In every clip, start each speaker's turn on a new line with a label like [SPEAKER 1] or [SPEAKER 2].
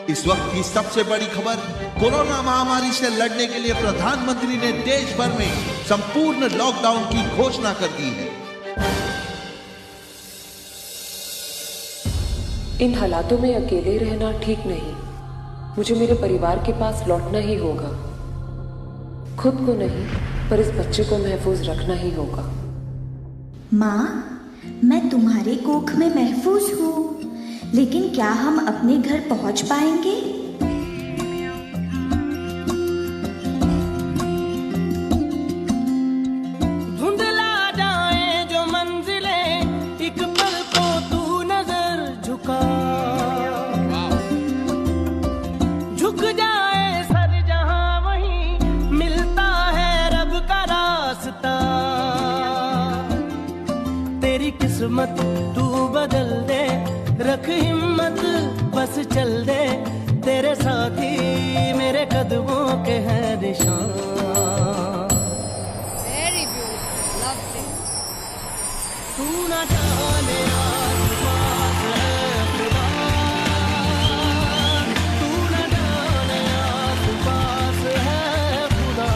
[SPEAKER 1] इस वक्त की सबसे बड़ी खबर, कोरोना महामारी से लड़ने के लिए प्रधानमंत्री ने देश भर में संपूर्ण लॉकडाउन की घोषणा कर दी है।
[SPEAKER 2] इन हालातों में अकेले रहना ठीक नहीं। मुझे मेरे परिवार के पास लौटना ही होगा। खुद को नहीं, पर इस बच्चे को महफूज रखना ही होगा।
[SPEAKER 3] माँ, मैं तुम्हारे कोख में महफूज हूँ, लेकिन क्या हम अपने घर पहुँच पाएंगे?
[SPEAKER 4] धुंधला जाए जो मंजिलें, एक पल को तू नजर झुका, झुक जाए सर जहां वहीं मिलता है रब का रास्ता। तेरी किस्मत तू बदल दे, रख हिम्मत बस चल दे, तेरे साथी मेरे कदमों के हैं निशान।
[SPEAKER 5] Very beautiful, lovely.
[SPEAKER 4] तू ना जाने आसपास है खुदा, तू ना जाने आसपास है खुदा।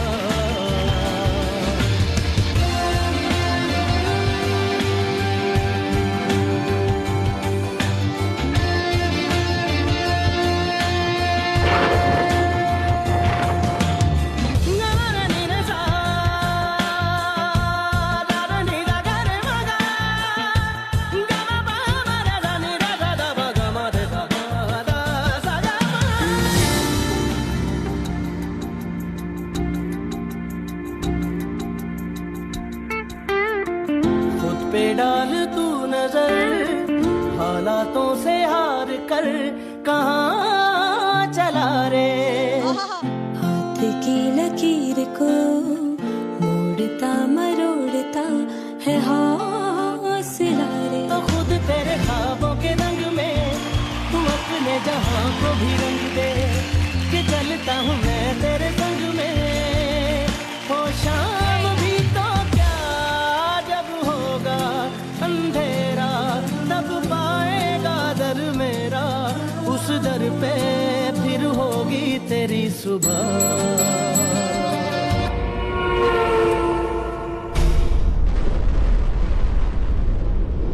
[SPEAKER 4] खुद पे डाल तू नजर, हालातों से हार कर कहाँ चला रे।
[SPEAKER 6] हाथ की लकीर को मोड़ता मरोड़ता है हौसला रे।
[SPEAKER 4] तो खुद तेरे ख्वाबों के रंग में तू अपने जहां को भी रंग दे, कि चलता हूँ मैं तेरे संग में। हो शाम भी तो क्या, जब होगा अंधेरा तब पाएगा दर मेरा, उस दर पे फिर होगी तेरी सुबह।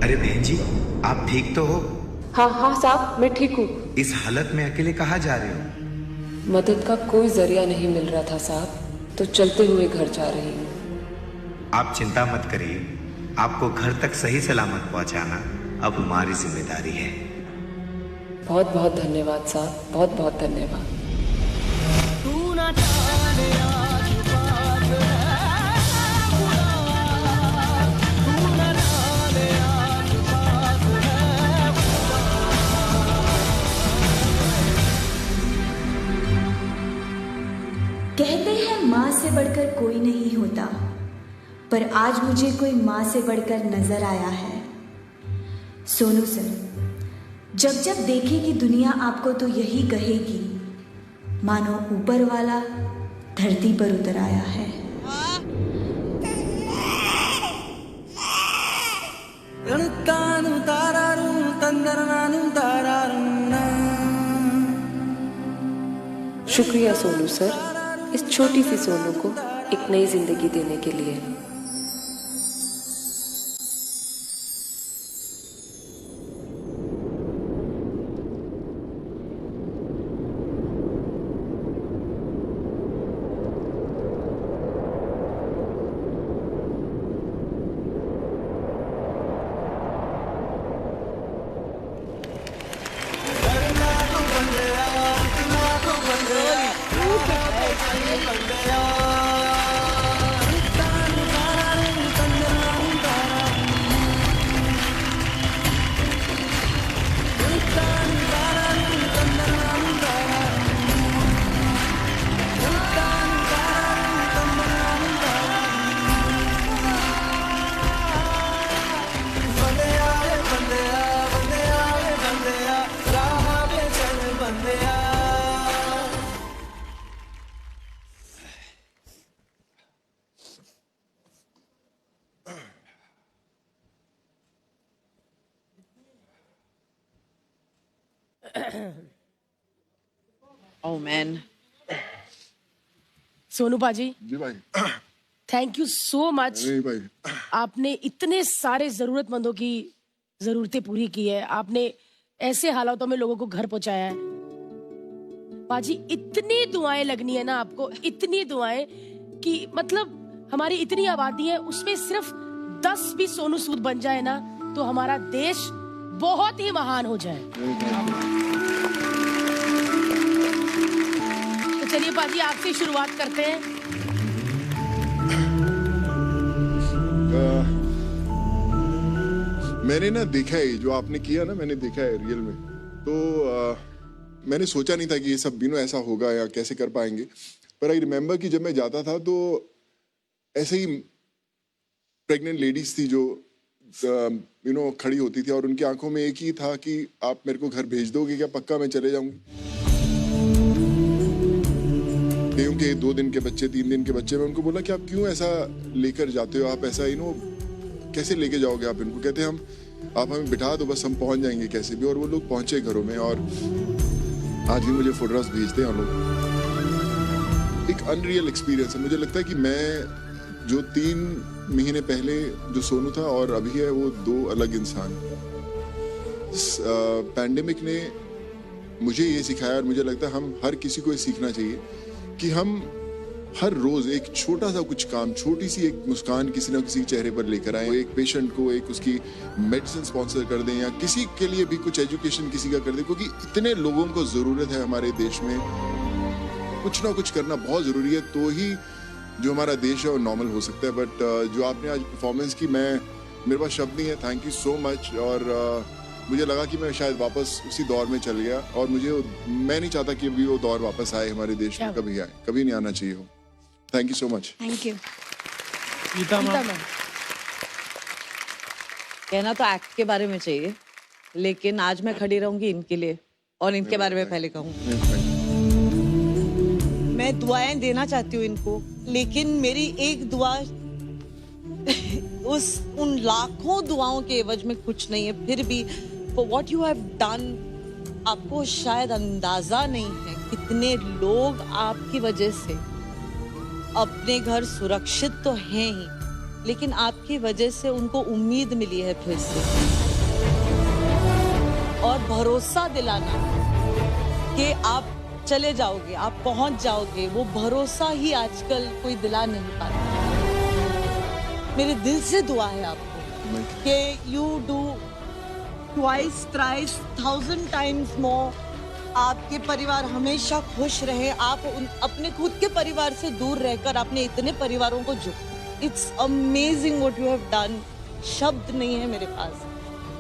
[SPEAKER 7] अरे बहन जी, आप ठीक तो हो?
[SPEAKER 2] हाँ हाँ साहब, मैं ठीक हूँ।
[SPEAKER 7] इस हालत में अकेले कहाँ जा रहे हो?
[SPEAKER 2] मदद का कोई जरिया नहीं मिल रहा था साहब, तो चलते हुए घर जा रही हूँ।
[SPEAKER 7] आप चिंता मत करिए, आपको घर तक सही सलामत पहुंचाना अब हमारी जिम्मेदारी है।
[SPEAKER 2] बहुत बहुत धन्यवाद साहब, बहुत बहुत धन्यवाद।
[SPEAKER 4] तू ना जाने आसपास है खुदा, तू ना जाने आसपास है खुदा।
[SPEAKER 3] कहते हैं माँ से बढ़कर कोई नहीं होता, पर आज मुझे कोई माँ से बढ़कर नजर आया है। सोनू सर, जब जब देखेगी दुनिया आपको तो यही कहेगी, मानो ऊपर वाला धरती पर उतर आया है।
[SPEAKER 2] शुक्रिया सोनू सर, इस छोटी सी सोनू को एक नई जिंदगी देने के लिए।
[SPEAKER 8] Oh man.
[SPEAKER 9] सोनू पाजी,
[SPEAKER 10] जी भाई।
[SPEAKER 9] Thank you so much.
[SPEAKER 10] नहीं भाई।
[SPEAKER 9] आपने इतने सारे जरूरतमंदों की जरूरतें पूरी की है, आपने ऐसे हालातों में लोगों को घर पहुंचाया है। पाजी, इतनी दुआएं लगनी है ना आपको, इतनी दुआएं कि मतलब हमारी इतनी आबादी है, उसमें सिर्फ 10 भी सोनू सूद बन जाए ना तो हमारा देश बहुत ही महान हो जाए। तो चलिए पाजी, आपसे शुरुआत करते हैं।
[SPEAKER 10] मैंने ना देखा है जो आपने किया ना, मैंने देखा है रियल में। तो मैंने सोचा नहीं था कि ये सब ऐसा होगा या कैसे कर पाएंगे। पर आई रिमेम्बर कि जब मैं जाता था तो ऐसे ही प्रेग्नेंट लेडीज थी जो खड़ी होती थी और उनकी आंखों में एक ही था कि आप मेरे को घर भेज दोगे क्या, पक्का मैं चले जाऊंगी। क्योंकि 2 दिन के बच्चे, 3 दिन के बच्चे, मैं उनको बोला कि आप क्यों ऐसा लेकर जाते हो, आप ऐसा कैसे लेके जाओगे आप इनको। कहते हम आप हमें बिठा दो, बस हम पहुंच जाएंगे कैसे भी। और वो लोग पहुंचे घरों में और आज भी मुझे फोटोग्राफ्स भेजते हैं लोग। एक अनरियल एक्सपीरियंस है। मुझे लगता है कि मैं जो 3 महीने पहले जो सोनू था और अभी है वो 2 अलग इंसान। इस पैंडेमिक ने मुझे ये सिखाया और मुझे लगता है हम हर किसी को ये सीखना चाहिए कि हम हर रोज एक छोटा सा कुछ काम, छोटी सी एक मुस्कान किसी ना किसी चेहरे पर लेकर आए। एक पेशेंट को एक उसकी मेडिसिन स्पॉन्सर कर दें या किसी के लिए भी कुछ एजुकेशन किसी का कर दें, क्योंकि इतने लोगों को जरूरत है हमारे देश में। कुछ ना कुछ करना बहुत जरूरी है, तो ही जो हमारा देश है वो नॉर्मल हो सकता है। बट जो आपने आज परफॉर्मेंस की, मेरे पास शब्द नहीं है। Thank you so much. और मुझे लगा कि मैं शायद वापस उसी दौर में चल गया और मैं नहीं चाहता कि अभी वो दौर वापस आए हमारे देश में, कभी आए, कभी नहीं आना चाहिए हो। Thank you so much.
[SPEAKER 3] Thank you.
[SPEAKER 8] कहना तो एक्ट के बारे में चाहिए, लेकिन आज मैं खड़ी रहूंगी इनके लिए और इनके बारे में पहले कहूँ। मैं दुआएं देना चाहती हूँ इनको, लेकिन मेरी एक दुआ उन लाखों दुआओं के एवज में कुछ नहीं है। फिर भी for what you have done, आपको शायद अंदाजा नहीं है कितने लोग आपकी वजह से अपने घर सुरक्षित तो हैं ही, लेकिन आपकी वजह से उनको उम्मीद मिली है फिर से, और भरोसा दिलाना कि आप चले जाओगे, आप पहुंच जाओगे, वो भरोसा ही आजकल कोई दिला नहीं पाता। मेरे दिल से दुआ है आपको कि you do twice, thrice, 1000 times more। आपके परिवार हमेशा खुश रहे। आप अपने खुद के परिवार से दूर रहकर आपने इतने परिवारों को it's amazing what you have done. शब्द नहीं है मेरे पास,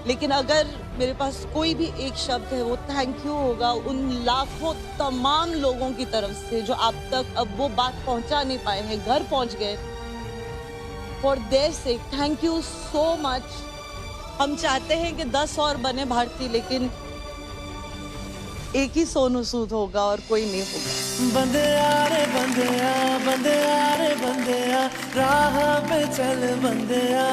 [SPEAKER 8] लेकिन अगर मेरे पास कोई भी एक शब्द है वो थैंक यू होगा उन लाखों तमाम लोगों की तरफ से जो आप तक अब वो बात पहुंचा नहीं पाए हैं, घर पहुंच गए। For their sake thank you so much. हम चाहते हैं कि 10 और बने भारतीय, लेकिन एक ही सोनू सूद होगा और कोई नहीं होगा।
[SPEAKER 4] बंदिया रे बंदिया, बंदिया रे बंदिया, राह पे चल बंदिया,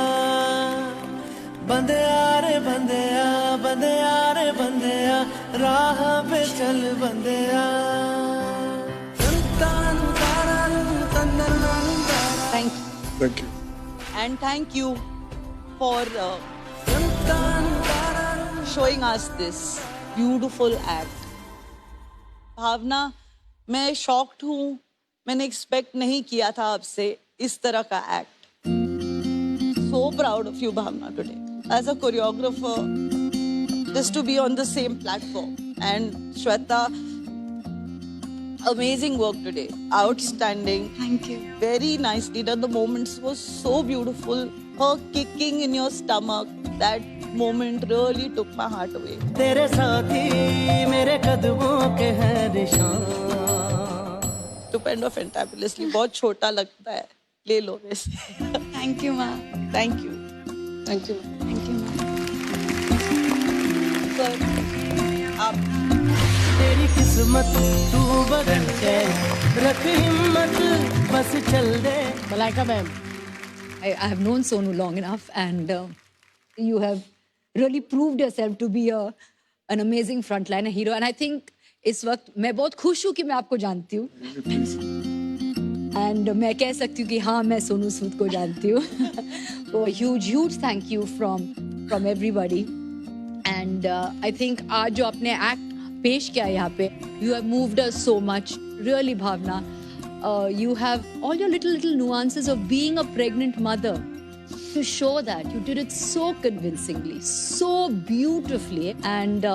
[SPEAKER 4] बंदिया रे बंदिया, बंदिया रे बंदिया, राह पे चल बंदिया।
[SPEAKER 10] Thank you.
[SPEAKER 8] And thank you for showing us this beautiful act. भावना, मैं शॉक्ड हूँ। मैंने एक्सपेक्ट नहीं किया था आपसे इस तरह का act. So proud of you, Bhavna, today. As a choreographer, just to be on the same platform. And Shweta, amazing work today. Outstanding.
[SPEAKER 3] Thank you.
[SPEAKER 8] Very nicely done. The moments were so beautiful. Her kicking in your stomach, that moment really took my heart away.
[SPEAKER 4] तेरे साथी मेरे कदमों के हैं निशान।
[SPEAKER 8] Stupendo, fantabulously. बहुत छोटा लगता है, ले लो वैसे।
[SPEAKER 3] थैंक यू माँ।
[SPEAKER 8] Thank you.
[SPEAKER 9] Thank you.
[SPEAKER 3] Thank you माँ।
[SPEAKER 8] Sir, आप
[SPEAKER 4] तेरी किस्मत तू बदल दे, रख हिम्मत बस चल दे।
[SPEAKER 9] Malaika ma'am,
[SPEAKER 5] I have known Sonu long enough, and you have really proved yourself to be an amazing frontliner hero. And I think इस वक्त मैं बहुत खुश हूँ कि मैं आपको जानती हूँ एंड मैं कह सकती हूँ कि हाँ मैं सोनू सूद को जानती हूँ. Huge thank you from everybody and I think आज जो आपने एक्ट पेश किया यहाँ पे, you have moved us so much really Bhavna. You have all your little nuances of being a pregnant mother. To show that, you did it so convincingly, so beautifully, and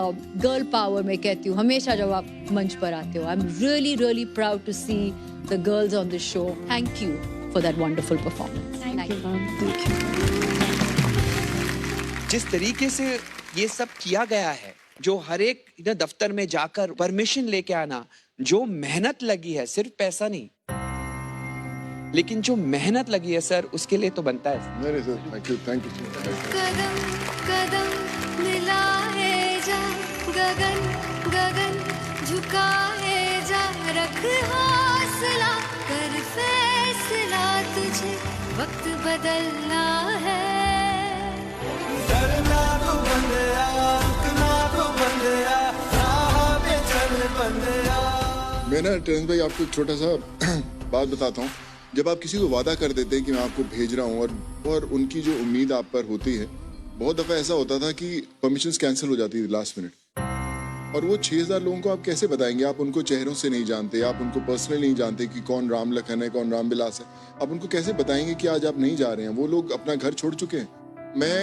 [SPEAKER 5] girl power मैं कहती हूँ हमेशा जब आप मंच पर आते हो. I'm really proud to see the girls on this show. Thank you for that wonderful performance.
[SPEAKER 6] Thank you, ma'am. Thank you.
[SPEAKER 11] जिस तरीके से ये सब किया गया है, जो हर एक दफ्तर में जाकर परमिशन लेके आना, जो मेहनत लगी है, सिर्फ पैसा नहीं, लेकिन जो मेहनत लगी है सर, उसके लिए तो बनता है.
[SPEAKER 10] नहीं सर, थैंक यू.
[SPEAKER 6] कदम कदम मिलाए जा, गगन गगन झुकाए जा, रख हौसला, कर फैसला, तुझे वक्त बदलना है.
[SPEAKER 4] डरना तो बंदिया, रुकना तो बंदिया, राह पे चल बंदिया.
[SPEAKER 10] मैं ना टेरेंस भाई आपको छोटा सा बात बताता हूँ. जब आप किसी को वादा कर देते हैं कि मैं आपको भेज रहा हूँ और उनकी जो उम्मीद आप पर होती है, बहुत दफ़ा ऐसा होता था कि परमिशंस कैंसिल हो जाती थी लास्ट मिनट. और वो 6000 लोगों को आप कैसे बताएंगे? आप उनको चेहरों से नहीं जानते, आप उनको पर्सनली नहीं जानते कि कौन राम लखन है, कौन राम विलास है. आप उनको कैसे बताएंगे कि आज आप नहीं जा रहे हैं? वो लोग अपना घर छोड़ चुके हैं. मैं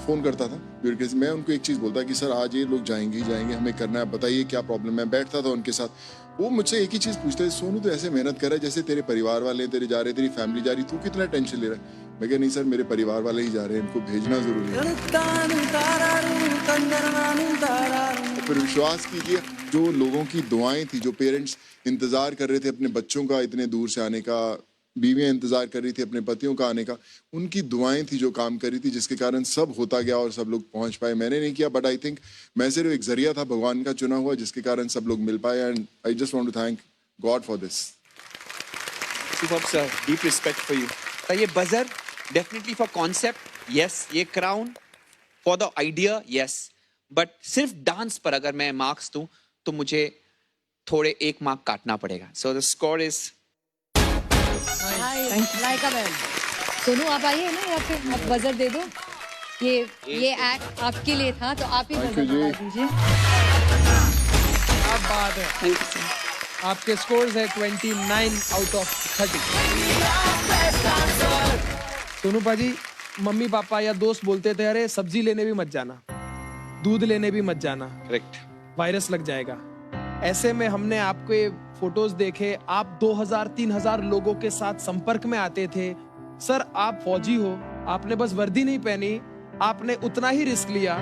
[SPEAKER 10] फ़ोन करता था ब्यूरो केस, मैं उनको एक चीज़ बोलता कि सर आज ये लोग जाएंगे ही जाएंगे, हमें करना है, बताइए क्या प्रॉब्लम है. बैठता था उनके साथ, वो मुझसे एक ही चीज़ पूछते, सोनू तो ऐसे मेहनत कर रहा है जैसे तेरे परिवार वाले तेरे जा रहे, तेरी फैमिली जा रही, तू कितना टेंशन ले रहा है? मैं कहा नहीं सर, मेरे परिवार वाले ही जा रहे हैं, इनको भेजना ज़रूरी है. तो फिर विश्वास कीजिए, जो लोगों की दुआएं थी, जो पेरेंट्स इंतज़ार कर रहे थे अपने बच्चों का इतने दूर से आने का, बीवियां इंतजार कर रही थी अपने पतियों का आने का, उनकी दुआएं थी जो काम कर रही थी, जिसके कारण सब होता गया और सब लोग पहुंच पाए. मैंने नहीं किया, बट आई थिंक मैं सिर्फ एक जरिया था भगवान का चुना हुआ, जिसके कारण सब लोग मिल पाए. And I just want to thank God for this.
[SPEAKER 11] Superb sir, deep respect for you. ये buzzer definitely for concept yes, ये crown for the idea yes, but सिर्फ डांस पर अगर मैं मार्क्स दूं तो मुझे थोड़े 1 मार्क काटना पड़ेगा. So the score is
[SPEAKER 5] Sonu आप आइए ना यहाँ पे, आप बजर दे दो. ये एक्ट आपके लिए था, तो आप ही बजर बता दीजिए.
[SPEAKER 12] क्या बात है. Thank you sir. आपके स्कोर्स है 29 आउट ऑफ 30. सोनू पाजी, मम्मी पापा या दोस्त बोलते थे अरे सब्जी लेने भी मत जाना, दूध लेने भी मत जाना,
[SPEAKER 11] करेक्ट,
[SPEAKER 12] वायरस लग जाएगा. ऐसे में हमने आपके फोटोज देखे, आप 2000-3000 लोगों के साथ संपर्क में आते थे. सर आप फौजी हो, आपने बस वर्दी नहीं पहनी, आपने उतना ही रिस्क लिया.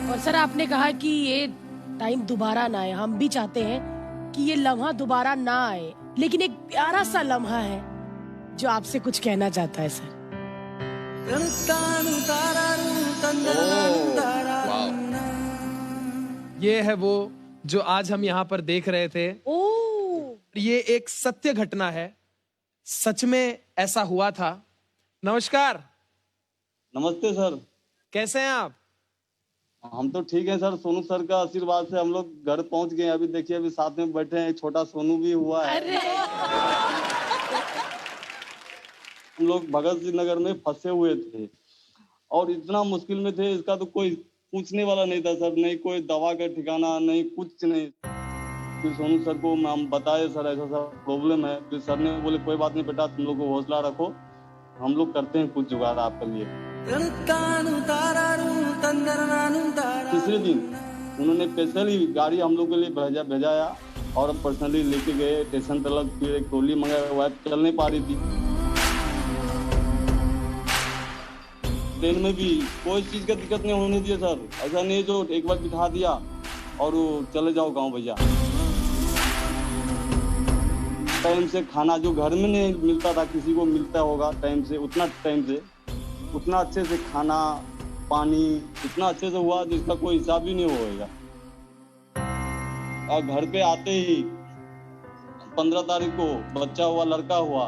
[SPEAKER 9] और सर आपने कहा कि ये टाइम दोबारा ना आए. हम भी चाहते हैं कि ये लम्हा दोबारा ना आए, लेकिन एक प्यारा सा लम्हा है जो आपसे कुछ कहना चाहता है सर.
[SPEAKER 12] ये है वो जो आज हम यहाँ पर देख रहे थे. ये एक सत्य घटना है, सच में ऐसा हुआ था. नमस्कार.
[SPEAKER 13] नमस्ते सर.
[SPEAKER 12] कैसे हैं आप?
[SPEAKER 13] हम तो ठीक हैं सर, सोनू सर का आशीर्वाद से हम लोग घर पहुंच गए. अभी देखिए, अभी साथ में बैठे हैं, छोटा सोनू भी हुआ है. हम लोग भगत सिंह नगर में फंसे हुए थे और इतना मुश्किल में थे, इसका तो कोई पूछने वाला नहीं था सर. नहीं कोई दवा का ठिकाना, नहीं कुछ नहीं. फिर सोनू सर को हम बताए सर ऐसा सा प्रॉब्लम है. फिर सर ने बोले कोई बात नहीं बेटा, तुम लोग को हौसला रखो, हम लोग करते हैं कुछ जुगाड़ आपके लिए. तीसरे दिन उन्होंने स्पेशली गाड़ी हम लोग के लिए भेजाया और हम पर्सनली लेके गए स्टेशन तक. फिर एक ट्रॉली मंगाया, वाइफ चल नहीं पा रही थी. ट्रेन में भी कोई चीज का दिक्कत नहीं होने दिया सर. ऐसा नहीं जो एक बार बिठा दिया और चले जाओ गांव भैया. टाइम से खाना जो घर में नहीं मिलता था, किसी को मिलता होगा टाइम से, उतना अच्छे से खाना पानी इतना अच्छे से हुआ जिसका कोई हिसाब ही नहीं होएगा. और घर पे आते ही 15 तारीख को बच्चा हुआ, लड़का हुआ.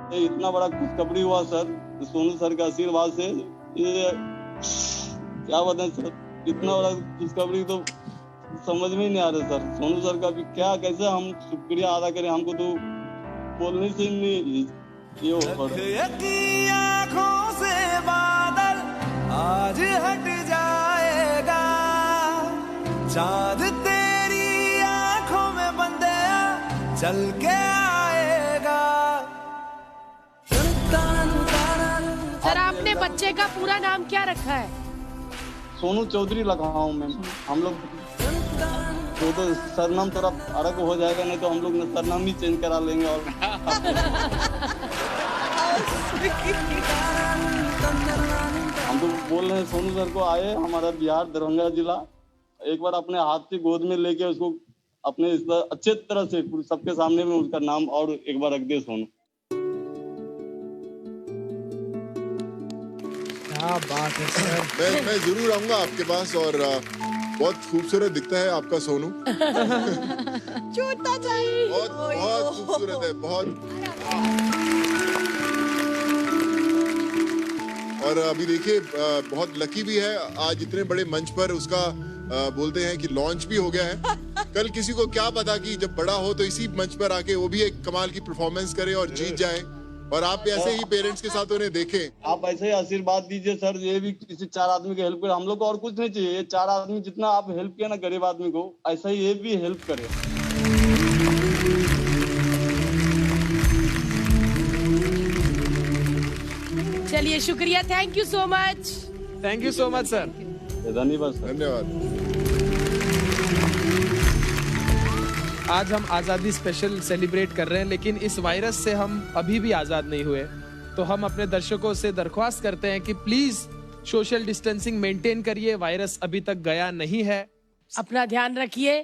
[SPEAKER 13] तो इतना बड़ा खुशखबरी हुआ सर, सोनू सर के आशीर्वाद से. ये क्या बताएं सर, इतना बड़ा खुशखबरी तो समझ में ही नहीं आ रहा सर। सोनू सर का भी क्या, कैसे हम शुक्रिया अदा करें, हमको तो बोलने से नहीं ये हो पा रहा।
[SPEAKER 4] आँखों से बादल आज हट जाएगा, चाँद तेरी आँखों में बंदे चल के आएगा।
[SPEAKER 9] सर आपने बच्चे का पूरा नाम क्या रखा है?
[SPEAKER 13] सोनू चौधरी लगा हूँ मैम। हम लोग तो सरनाम थोड़ा अलग हो जाएगा, नहीं तो हम लोग सरनाम ही चेंज करा लेंगे। और हम तो बोल रहे हैं सोनू सर को आए हमारा बिहार दरभंगा जिला, एक बार अपने हाथ से गोद में लेके उसको अपने अच्छे तरह से सबके सामने में उसका नाम और एक बार रख दे सोनू।
[SPEAKER 12] क्या बात है सर।
[SPEAKER 10] मैं जरूर आऊंगा आपके पास, और बहुत खूबसूरत दिखता है आपका सोनू।
[SPEAKER 8] छूटता चाहिए।
[SPEAKER 10] बहुत बहुत खूबसूरत है, बहुत। और अभी देखिए बहुत लकी भी है, आज इतने बड़े मंच पर उसका बोलते हैं कि लॉन्च भी हो गया है। कल किसी को क्या पता कि जब बड़ा हो तो इसी मंच पर आके वो भी एक कमाल की परफॉर्मेंस करे और जीत जाए, और आप ऐसे ही पेरेंट्स के साथ उन्हें देखें।
[SPEAKER 13] आप ऐसे ही आशीर्वाद दीजिए सर, ये भी किसी 4 आदमी की हेल्प करे। हम लोग को और कुछ नहीं चाहिए, ये 4 आदमी जितना आप हेल्प किया ना गरीब आदमी को, ऐसा ही ये भी हेल्प करे।
[SPEAKER 9] चलिए शुक्रिया, thank you so much.
[SPEAKER 12] Thank you so much sir.
[SPEAKER 13] धन्यवाद सर।
[SPEAKER 10] धन्यवाद।
[SPEAKER 12] आज हम आज़ादी स्पेशल सेलिब्रेट कर रहे हैं, लेकिन इस वायरस से हम अभी भी आज़ाद नहीं हुए। तो हम अपने दर्शकों से दरख्वास्त करते हैं कि प्लीज सोशल डिस्टेंसिंग मेंटेन करिए, वायरस अभी तक गया नहीं है।
[SPEAKER 9] अपना ध्यान रखिए।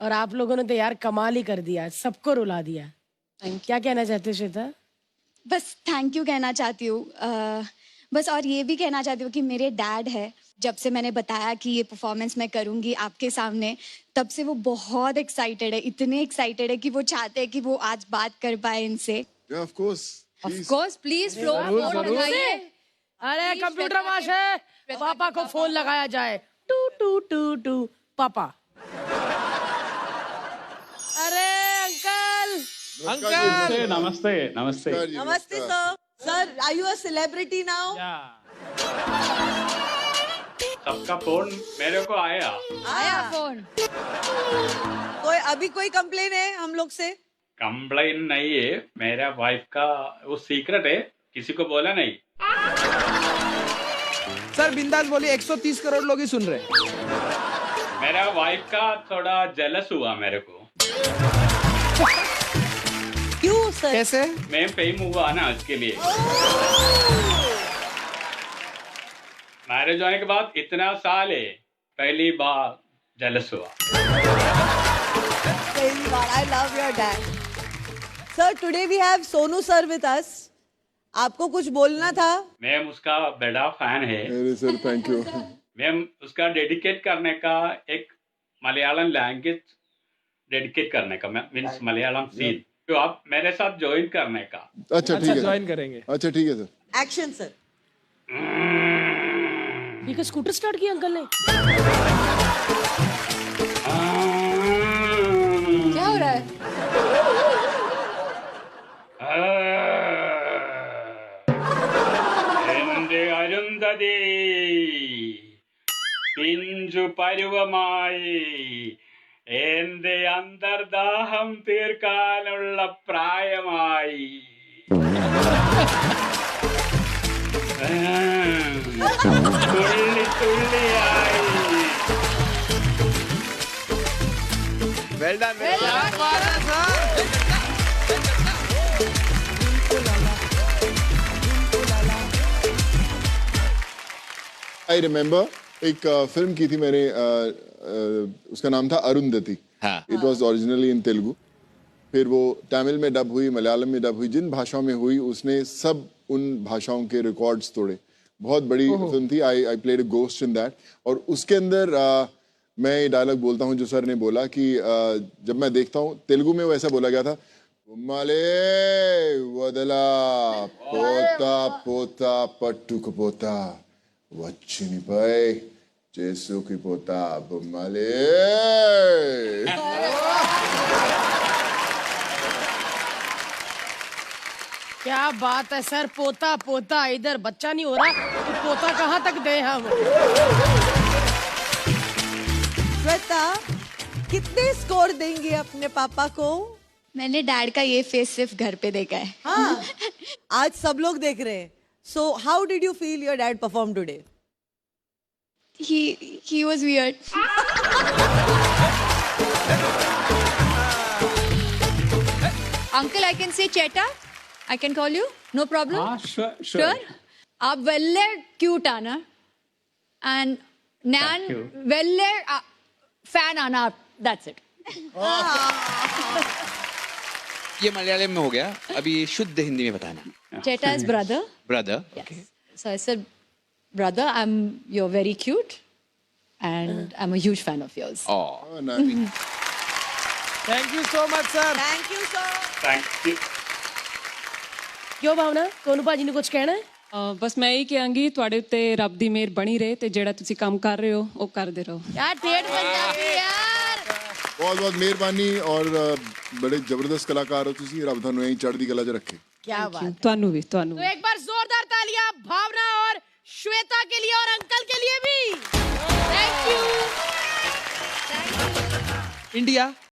[SPEAKER 9] और आप लोगों ने तो यार कमाल ही कर दिया, सबको रुला दिया। क्या कहना चाहते हो श्वेता?
[SPEAKER 14] बस थैंक यू कहना चाहती हूँ। बस और ये भी कहना चाहती हूँ कि मेरे डैड है, जब से मैंने बताया कि ये परफॉर्मेंस मैं करूँगी आपके सामने, तब से वो बहुत एक्साइटेड है, इतने एक्साइटेड है कि वो चाहते हैं कि वो आज बात कर पाए इनसे।
[SPEAKER 10] ऑफ कोर्स
[SPEAKER 5] प्लीज फ्लो लगाइए।
[SPEAKER 9] अरे कंप्यूटर मास्टर, पापा को फोन लगाया जाए। टू टू टू टू पापा। अरे अंकल।
[SPEAKER 15] नमस्ते नमस्ते नमस्ते
[SPEAKER 8] नमस्ते sir. Sir are you a celebrity now?
[SPEAKER 15] सबका फोन मेरे को आया
[SPEAKER 8] फोन। कोई अभी कोई कंप्लेन है हम लोग से?
[SPEAKER 15] कंप्लेन नहीं है, मेरा वाइफ का वो सीक्रेट है, किसी को बोला नहीं।
[SPEAKER 12] सर बिंदास बोलिए, 130 करोड़ लोग ही सुन रहे हैं।
[SPEAKER 15] मेरा वाइफ का थोड़ा जेलस हुआ मेरे को।
[SPEAKER 8] क्यों सर?
[SPEAKER 14] कैसे?
[SPEAKER 15] मैं फेम हुआ ना उसके लिए। मैरिज होने के बाद इतना साल है, पहली बार जेलस हुआ।
[SPEAKER 8] पहली बार। I love your dad. Sir today we have Sonu sir with us. आपको कुछ बोलना था?
[SPEAKER 15] मैम उसका बड़ा फैन है।
[SPEAKER 10] अरे सर थैंक यू।
[SPEAKER 15] मैम उसका डेडिकेट करने का एक मलयालम लैंग्वेज डेडिकेट करने का, मीन्स मलयालम सीन, तो आप मेरे साथ ज्वाइन करने का।
[SPEAKER 10] अच्छा ठीक है,
[SPEAKER 12] ज्वाइन करेंगे।
[SPEAKER 10] अच्छा ठीक है सर।
[SPEAKER 8] Action sir.
[SPEAKER 9] ये स्कूटर स्टार्ट किया अंकल ने?
[SPEAKER 5] क्या हो रहा है?
[SPEAKER 15] അരുന്ധതി പിഞ്ചു പരുവമായി എന്റെ അന്തർദാഹം തീർക്കാനുള്ള പ്രായമായി. തുള്ളി തുള്ളിയായി.
[SPEAKER 11] Well done, well done.
[SPEAKER 10] I remember एक फिल्म की थी मैंने, उसका नाम था अरुंधति। इट वॉज ओरिजिनली इन तेलुगु, फिर वो तमिल में डब हुई, मलयालम में डब हुई, जिन भाषाओं में हुई उसने सब उन भाषाओं के रिकॉर्ड्स तोड़े। बहुत बड़ी फिल्म थी। I played a ghost in that. और उसके अंदर मैं ये डायलॉग बोलता हूँ जो सर ने बोला कि जब मैं देखता हूँ तेलुगु में वो ऐसा बोला गया था, मले वदला पोता पोता पट्टुक पोता వచ్చినిపై जेसु की पोता बुमाले।
[SPEAKER 9] क्या बात है सर, पोता पोता, इधर बच्चा नहीं हो रहा तो पोता कहाँ तक दे हम।
[SPEAKER 8] श्वेता, कितने स्कोर देंगे अपने पापा को?
[SPEAKER 14] मैंने डैड का ये फेस सिर्फ घर पे देखा है।
[SPEAKER 8] हाँ, आज सब लोग देख रहे हैं। So how did you feel your dad perform today?
[SPEAKER 14] He was weird. Uncle, I can say Cheta. I can call you. No problem.
[SPEAKER 15] sure.
[SPEAKER 14] आप वेल्ले क्यूट आना and Nan
[SPEAKER 15] you.
[SPEAKER 14] वेल्ले फैन आना. That's it.
[SPEAKER 11] ये मलयालम में हो गया, अभी शुद्ध हिंदी में बताना।
[SPEAKER 14] Cheta is brother.
[SPEAKER 11] Brother.
[SPEAKER 14] Yes. So I said, brother, you're very cute, and I'm a huge fan of yours.
[SPEAKER 11] Oh.
[SPEAKER 10] nice.
[SPEAKER 12] Thank you so much, sir.
[SPEAKER 8] Thank you, sir.
[SPEAKER 15] Thank you.
[SPEAKER 9] क्यों भावना, सोनू भाजी ने कुछ कहना है?
[SPEAKER 16] बस मैं यही कहांगी ਤੁਹਾਡੇ ਉੱਤੇ ਰੱਬ ਦੀ ਮਿਹਰ ਬਣੀ ਰਹੇ ਤੇ ਜਿਹੜਾ ਤੁਸੀਂ ਕੰਮ ਕਰ ਰਹੇ ਹੋ ਉਹ ਕਰਦੇ ਰਹੋ।
[SPEAKER 9] यार ठेठ पंजाबी यार।
[SPEAKER 10] बहुत बहुत मेहरबानी और बड़े जबरदस्त कलाकार हो तुसी, रब थानू यहीं चढ़दी कला च रखे।
[SPEAKER 9] क्या बात।
[SPEAKER 16] ਤੁਹਾਨੂੰ ਵੀ ਤੁਹਾਨੂੰ
[SPEAKER 9] तो एक बार जोरदार तालियां भावना और श्वेता के लिए और अंकल के लिए भी। Thank you.
[SPEAKER 11] इंडिया